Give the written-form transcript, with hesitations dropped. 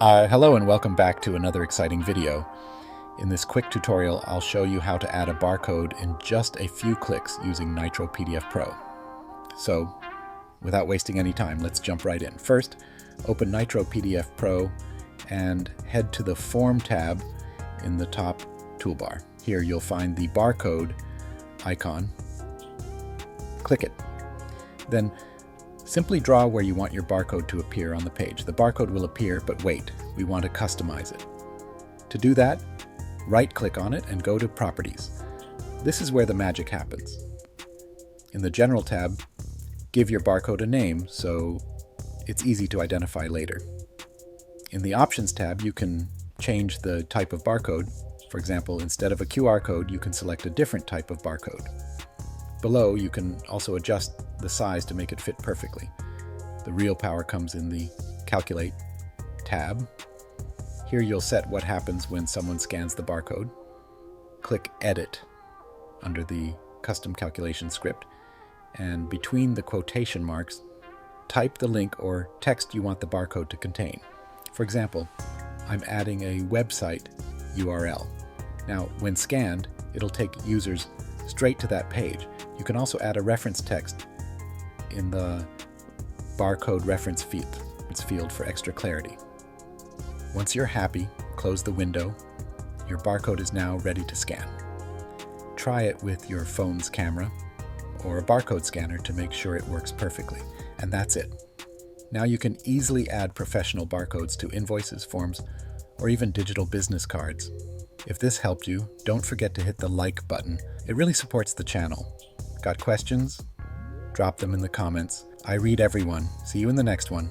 Hello and welcome back to another exciting video. In this quick tutorial, I'll show you how to add a barcode in just a few clicks using Nitro PDF Pro. So, without wasting any time, let's jump right in. First, open Nitro PDF Pro and head to the Form tab in the top toolbar. Here you'll find the barcode icon. Click it. Then simply draw where you want your barcode to appear on the page. The barcode will appear, but wait, we want to customize it. To do that, right-click on it and go to Properties. This is where the magic happens. In the General tab, give your barcode a name so it's easy to identify later. In the Options tab, you can change the type of barcode. For example, instead of a QR code, you can select a different type of barcode. Below, you can also adjust the size to make it fit perfectly. The real power comes in the Calculate tab. Here you'll set what happens when someone scans the barcode. Click Edit under the custom calculation script, and between the quotation marks, type the link or text you want the barcode to contain. For example, I'm adding a website URL. Now, when scanned, it'll take users straight to that page. You can also add a reference text in the barcode reference field for extra clarity. Once you're happy, close the window. Your barcode is now ready to scan. Try it with your phone's camera or a barcode scanner to make sure it works perfectly. And that's it. Now you can easily add professional barcodes to invoices, forms, or even digital business cards. If this helped you, don't forget to hit the like button. It really supports the channel. Got questions? Drop them in the comments. I read everyone. See you in the next one.